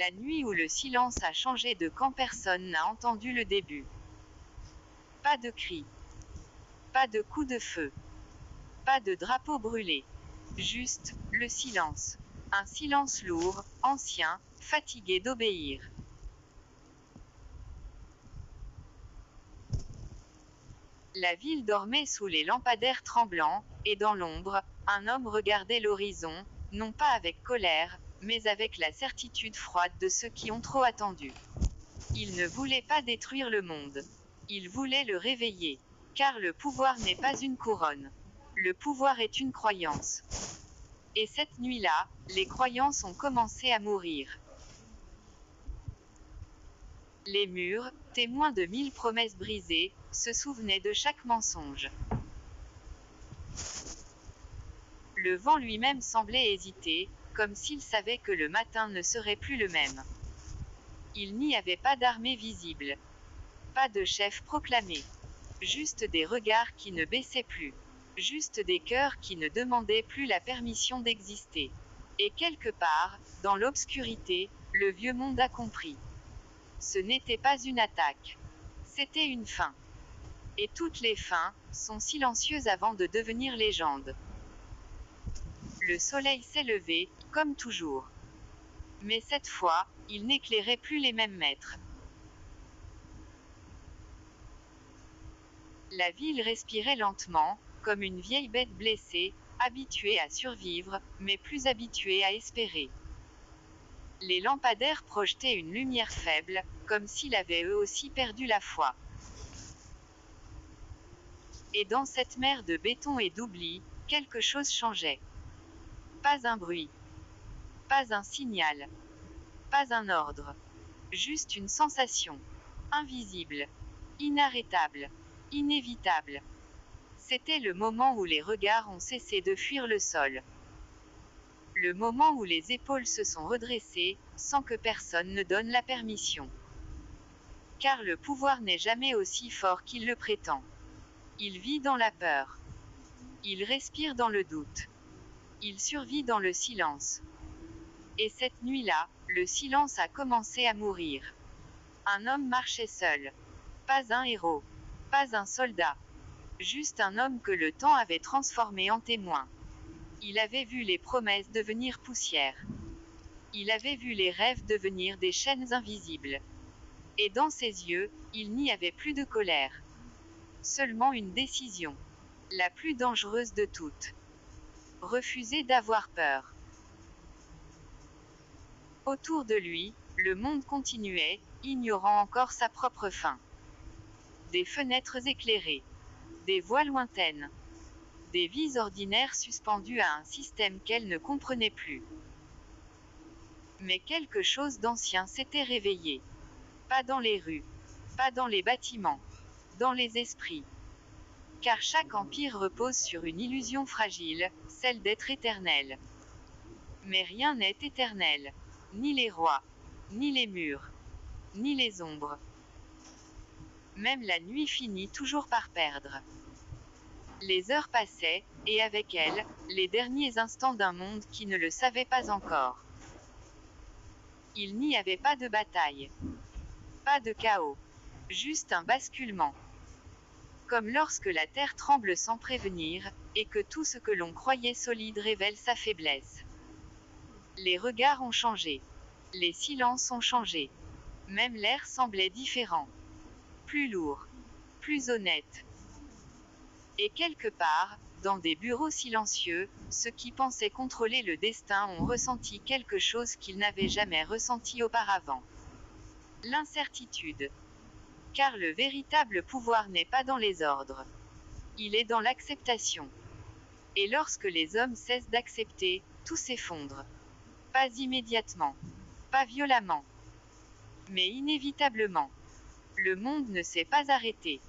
La nuit où le silence a changé de camp, personne n'a entendu le début. Pas de cris. Pas de coups de feu. Pas de drapeau brûlé. Juste, le silence. Un silence lourd, ancien, fatigué d'obéir. La ville dormait sous les lampadaires tremblants, et dans l'ombre, un homme regardait l'horizon, non pas avec colère, mais avec la certitude froide de ceux qui ont trop attendu. Il ne voulait pas détruire le monde. Il voulait le réveiller. Car le pouvoir n'est pas une couronne. Le pouvoir est une croyance. Et cette nuit-là, les croyances ont commencé à mourir. Les murs, témoins de 1000 promesses brisées, se souvenaient de chaque mensonge. Le vent lui-même semblait hésiter, comme s'il savait que le matin ne serait plus le même. Il n'y avait pas d'armée visible. Pas de chef proclamé. Juste des regards qui ne baissaient plus. Juste des cœurs qui ne demandaient plus la permission d'exister. Et quelque part, dans l'obscurité, le vieux monde a compris. Ce n'était pas une attaque. C'était une fin. Et toutes les fins sont silencieuses avant de devenir légende. Le soleil s'est levé, comme toujours. Mais cette fois, il n'éclairait plus les mêmes maîtres. La ville respirait lentement, comme une vieille bête blessée, habituée à survivre, mais plus habituée à espérer. Les lampadaires projetaient une lumière faible, comme s'ils avaient eux aussi perdu la foi. Et dans cette mer de béton et d'oubli, quelque chose changeait. Pas un bruit. Pas un signal. Pas un ordre. Juste une sensation. Invisible. Inarrêtable. Inévitable. C'était le moment où les regards ont cessé de fuir le sol. Le moment où les épaules se sont redressées, sans que personne ne donne la permission. Car le pouvoir n'est jamais aussi fort qu'il le prétend. Il vit dans la peur. Il respire dans le doute. Il survit dans le silence. Et cette nuit-là, le silence a commencé à mourir. Un homme marchait seul. Pas un héros. Pas un soldat. Juste un homme que le temps avait transformé en témoin. Il avait vu les promesses devenir poussière. Il avait vu les rêves devenir des chaînes invisibles. Et dans ses yeux, il n'y avait plus de colère. Seulement une décision. La plus dangereuse de toutes. Refuser d'avoir peur. Autour de lui, le monde continuait, ignorant encore sa propre fin. Des fenêtres éclairées. Des voix lointaines. Des vies ordinaires suspendues à un système qu'elle ne comprenait plus. Mais quelque chose d'ancien s'était réveillé. Pas dans les rues. Pas dans les bâtiments. Dans les esprits. Car chaque empire repose sur une illusion fragile, celle d'être éternel. Mais rien n'est éternel. Ni les rois. Ni les murs. Ni les ombres. Même la nuit finit toujours par perdre. Les heures passaient, et avec elles, les derniers instants d'un monde qui ne le savait pas encore. Il n'y avait pas de bataille. Pas de chaos. Juste un basculement. Comme lorsque la terre tremble sans prévenir, et que tout ce que l'on croyait solide révèle sa faiblesse. Les regards ont changé. Les silences ont changé. Même l'air semblait différent. Plus lourd. Plus honnête. Et quelque part, dans des bureaux silencieux, ceux qui pensaient contrôler le destin ont ressenti quelque chose qu'ils n'avaient jamais ressenti auparavant. L'incertitude. Car le véritable pouvoir n'est pas dans les ordres. Il est dans l'acceptation. Et lorsque les hommes cessent d'accepter, tout s'effondre. Pas immédiatement. Pas violemment. Mais inévitablement. Le monde ne s'est pas arrêté.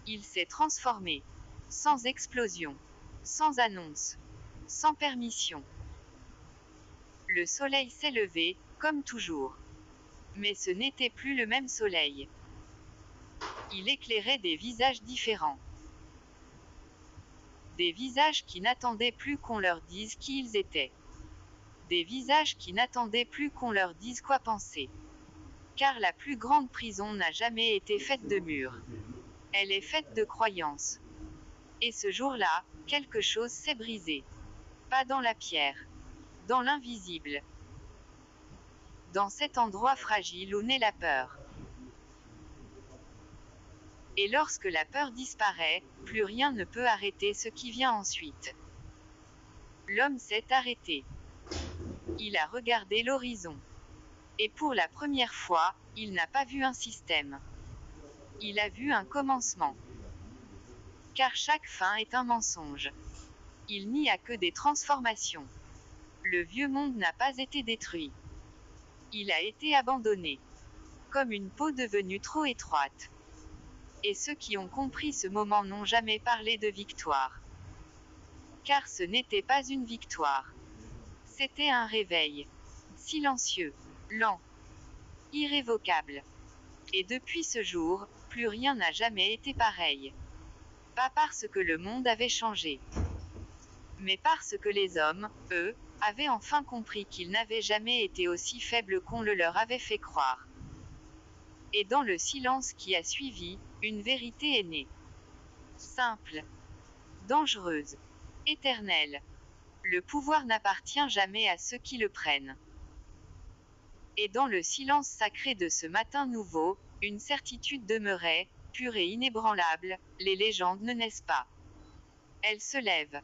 Il s'est transformé. Sans explosion. Sans annonce. Sans permission. Le soleil s'est levé, comme toujours. Mais ce n'était plus le même soleil. Il éclairait des visages différents. Des visages qui n'attendaient plus qu'on leur dise qui ils étaient. Des visages qui n'attendaient plus qu'on leur dise quoi penser. Car la plus grande prison n'a jamais été faite de murs. Elle est faite de croyances. Et ce jour-là, quelque chose s'est brisé. Pas dans la pierre. Dans l'invisible. Dans cet endroit fragile où naît la peur. Et lorsque la peur disparaît, plus rien ne peut arrêter ce qui vient ensuite. L'homme s'est arrêté. Il a regardé l'horizon. Et pour la première fois, il n'a pas vu un système. Il a vu un commencement. Car chaque fin est un mensonge. Il n'y a que des transformations. Le vieux monde n'a pas été détruit. Il a été abandonné. Comme une peau devenue trop étroite. Et ceux qui ont compris ce moment n'ont jamais parlé de victoire. Car ce n'était pas une victoire. C'était un réveil. Silencieux. Lent. Irrévocable. Et depuis ce jour, plus rien n'a jamais été pareil. Pas parce que le monde avait changé. Mais parce que les hommes, eux, avaient enfin compris qu'ils n'avaient jamais été aussi faibles qu'on le leur avait fait croire. Et dans le silence qui a suivi, une vérité est née. Simple. Dangereuse. Éternelle. Le pouvoir n'appartient jamais à ceux qui le prennent. Et dans le silence sacré de ce matin nouveau, une certitude demeurait, pure et inébranlable, les légendes ne naissent pas. Elles se lèvent.